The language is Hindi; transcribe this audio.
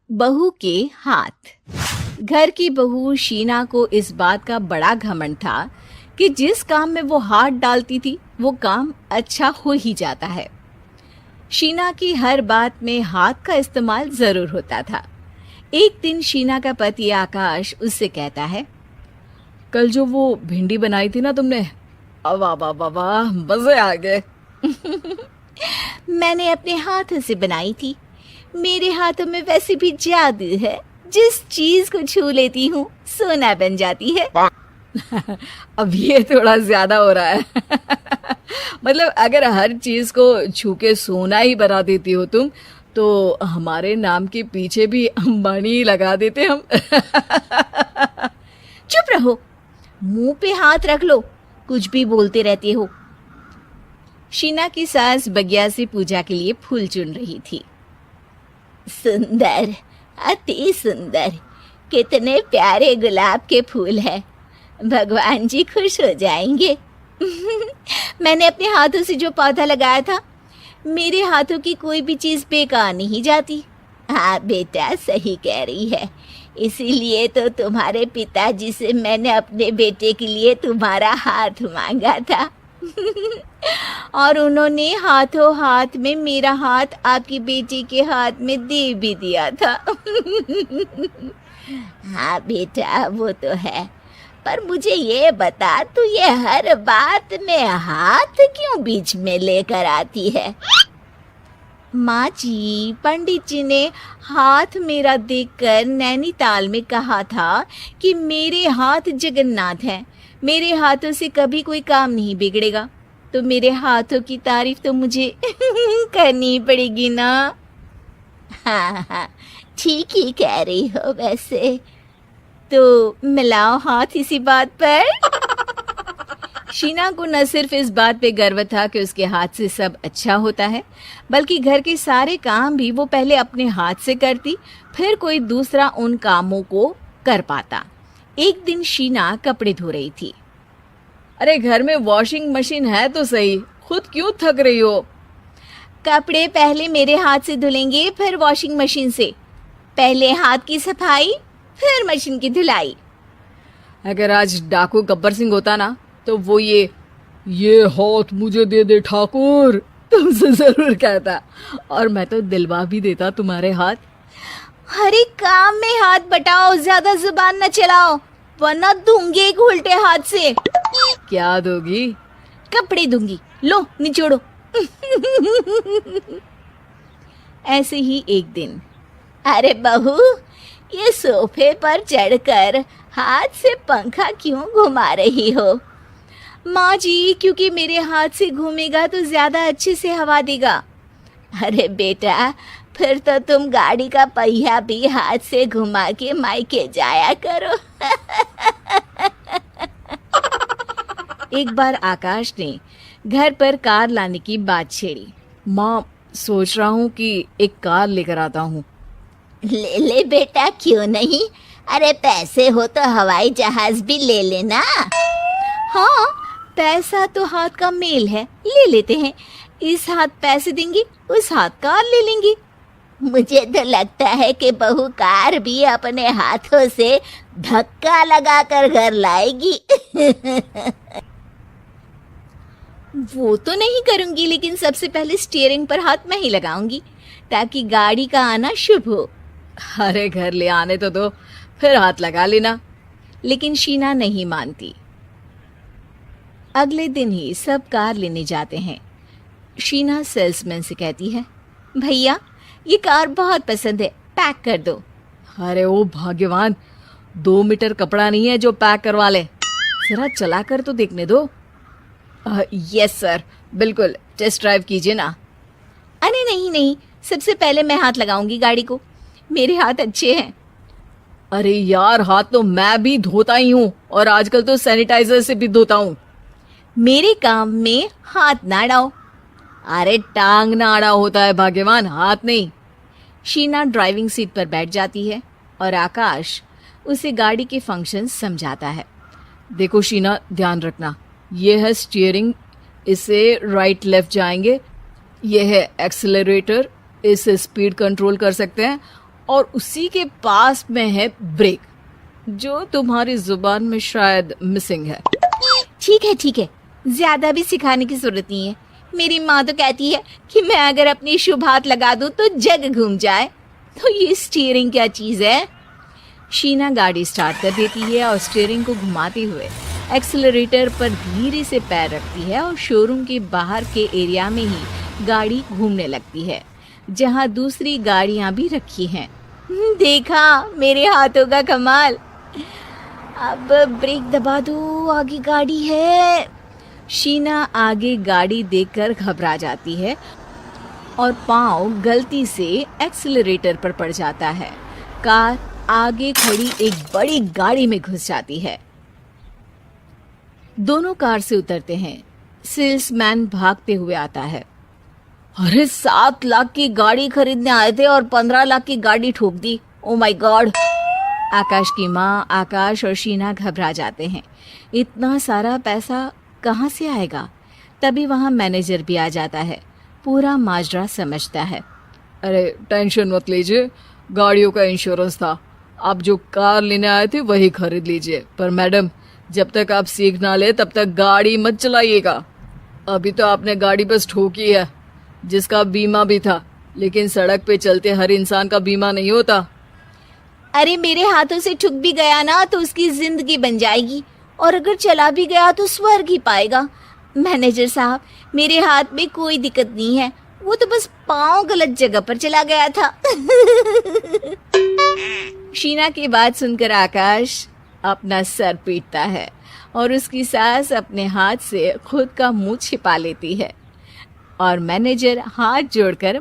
बहू के हाथ। घर की बहू शीना को इस बात का बड़ा घमंड था कि जिस काम में वो हाथ डालती थी वो काम अच्छा हो ही जाता है। शीना की हर बात में हाथ का इस्तेमाल जरूर होता था। एक दिन शीना का पति आकाश उससे कहता है, कल जो वो भिंडी बनाई थी ना तुमने, वाह वाह वाह वाह, मजे आ गए। मैंने अपने हाथों से बनाई थी। मेरे हाथों में वैसे भी जादू है, जिस चीज को छू लेती हूँ सोना बन जाती है। अब ये थोड़ा ज्यादा हो रहा है। मतलब अगर हर चीज को छू के सोना ही बना देती हो तुम, तो हमारे नाम के पीछे भी अंबानी लगा देते हम। चुप रहो, मुंह पे हाथ रख लो, कुछ भी बोलते रहते हो। शीना की सास बगिया से पूजा के लिए फूल चुन रही थी। सुंदर, अति सुंदर, कितने प्यारे गुलाब के फूल हैं। भगवान जी खुश हो जाएंगे। मैंने अपने हाथों से जो पौधा लगाया था, मेरे हाथों की कोई भी चीज बेकार नहीं जाती। हाँ बेटा, सही कह रही है। इसीलिए तो तुम्हारे पिताजी से मैंने अपने बेटे के लिए तुम्हारा हाथ मांगा था। और उन्होंने हाथों हाथ में मेरा हाथ आपकी बेटी के हाथ में दे भी दिया था। हाँ बेटा, वो तो है, पर मुझे ये बता, तू ये हर बात में हाथ क्यों बीच में लेकर आती है? माँ जी, पंडित जी ने हाथ मेरा देखकर नैनीताल में कहा था कि मेरे हाथ जगन्नाथ हैं, मेरे हाथों से कभी कोई काम नहीं बिगड़ेगा। तो मेरे हाथों की तारीफ तो मुझे करनी पड़ेगी ना। हाँ हाँ, ठीक ही कह रही हो। वैसे तो मिलाओ हाथ इसी बात पर। शीना को न सिर्फ इस बात पे गर्व था कि उसके हाथ से सब अच्छा होता है, बल्कि घर के सारे काम भी वो पहले अपने हाथ से करती, फिर कोई दूसरा उन कामों को कर पाता। एक दिन शीना कपड़े धो रही थी। अरे घर में वॉशिंग मशीन है तो सही, खुद क्यों थक रही हो? कपड़े पहले मेरे हाथ से धुलेंगे, फिर वॉशिंग मशीन से। पहले हाथ की सफाई, फिर मशीन की धुलाई। अगर आज डाकू गब्बर सिंह होता ना, तो वो ये हाथ मुझे दे दे ठाकुर, तुमसे जरूर कहता, और मैं तो दिलवा भी देता तुम्हारे हाथ। हर एक काम में हाथ बटाओ, ज्यादा जुबान न चलाओ, वरना दूंगी एक उल्टे हाथ से। क्या दोगी? कपड़े दूंगी, लो निचोड़ो। ऐसे ही एक दिन, अरे बहू, ये सोफे पर चढ़कर हाथ से पंखा क्यों घुमा रही हो? माँ जी, क्योंकि मेरे हाथ से घूमेगा तो ज्यादा अच्छे से हवा देगा। अरे बेटा, फिर तो तुम गाड़ी का पहिया भी हाथ से घुमा के मायके जाया करो। एक बार आकाश ने घर पर कार लाने की बात छेड़ी। माँ, सोच रहा हूँ कि एक कार लेकर आता हूँ। ले ले बेटा, क्यों नहीं? अरे पैसे हो तो हवाई जहाज भी ले लेना। हाँ, पैसा तो हाथ का मेल है, ले लेते हैं। इस हाथ पैसे देंगी, उस हाथ कार ले लेंगी। मुझे तो लगता है कि बहू कार भी अपने हाथों से धक्का लगाकर घर लाएगी। वो तो नहीं करूंगी, लेकिन सबसे पहले स्टीयरिंग पर हाथ मैं ही लगाऊंगी, ताकि गाड़ी का आना शुभ हो। अरे घर ले आने तो दो, फिर हाथ लगा लेना। लेकिन शीना नहीं मानती। अगले दिन ही सब कार लेने जाते हैं। शीना सेल्समैन से कहती है, भैया ये कार बहुत पसंद है, पैक कर दो। अरे ओ भाग्यवान, 2 मीटर कपड़ा नहीं है जो पैक करवा ले, जरा चला कर तो देखने दो। यस सर, बिल्कुल, टेस्ट ड्राइव कीजिए ना। अरे नहीं नहीं, सबसे पहले मैं हाथ लगाऊंगी गाड़ी को, मेरे हाथ अच्छे हैं। अरे यार, हाथ तो मैं भी धोता ही हूँ, और आजकल तो सैनिटाइजर से भी धोता हूँ। मेरे काम में हाथ ना अड़ाओ। अरे टांग ना अड़ा होता है भाग्यवान, हाथ नहीं। शीना ड्राइविंग सीट पर बैठ जाती है और आकाश उसे गाड़ी के फंक्शन समझाता है। देखो शीना, ध्यान रखना, ये है स्टीयरिंग, इसे राइट लेफ्ट जाएंगे। ये है एक्सेलरेटर, इससे स्पीड कंट्रोल कर सकते हैं, और उसी के पास में है ब्रेक, जो तुम्हारी जुबान में शायद मिसिंग है। ठीक है, ज्यादा भी सिखाने की जरूरत नहीं है। मेरी माँ तो कहती है कि मैं अगर अपनी शुभ हाथ लगा दूं तो जग घूम जाए। तो ये स्टीयरिंग क्या चीज है? शीना गाड़ी स्टार्ट कर देती है और स्टीयरिंग को घुमाते हुए एक्सेलरेटर पर धीरे से पैर रखती है और शोरूम के बाहर के एरिया में ही गाड़ी घूमने लगती है, जहां दूसरी गाड़ियां भी रखी हैं। देखा मेरे हाथों का कमाल। अब ब्रेक दबा दो, आगे गाड़ी है। शीना आगे गाड़ी देखकर घबरा जाती है और पाँव गलती से एक्सेलरेटर पर पड़ जाता है। कार आगे खड़ी एक बड़ी गाड़ी में घुस जाती है। दोनों कार से उतरते हैं। सेल्समैन भागते हुए आता है। अरे 7 लाख की गाड़ी खरीदने आए थे और 15 लाख की गाड़ी ठोक दी। Oh my God. आकाश की माँ, आकाश और शीना घबरा जाते हैं। इतना सारा पैसा कहाँ से आएगा? तभी वहाँ मैनेजर भी आ जाता है। पूरा माजरा समझता है। अरे टेंशन मत लीजिए, गाड़ियों का इंश्योरेंस था। आप जो कार लेने आए थे वही खरीद लीजिए। पर मैडम, जब तक आप सीख ना ले तब तक गाड़ी मत चलाइएगा। अभी तो आपने गाड़ी बस ठोकी है, जिसका बीमा भी था, लेकिन सड़क पे चलते हर इंसान का बीमा नहीं होता। अरे मेरे हाथों से ठुक भी गया ना तो उसकी जिंदगी बन जाएगी, और अगर चला भी गया तो स्वर्ग ही पाएगा। मैनेजर साहब, मेरे हाथ में कोई दिक्कत नहीं है, वो तो बस पाँव गलत जगह पर चला गया था। शीना की बात सुनकर आकाश अपना सर पीटता है और उसकी सास अपने हाथ से खुद का मुंह छिपा लेती है और मैनेजर हाथ जोड़कर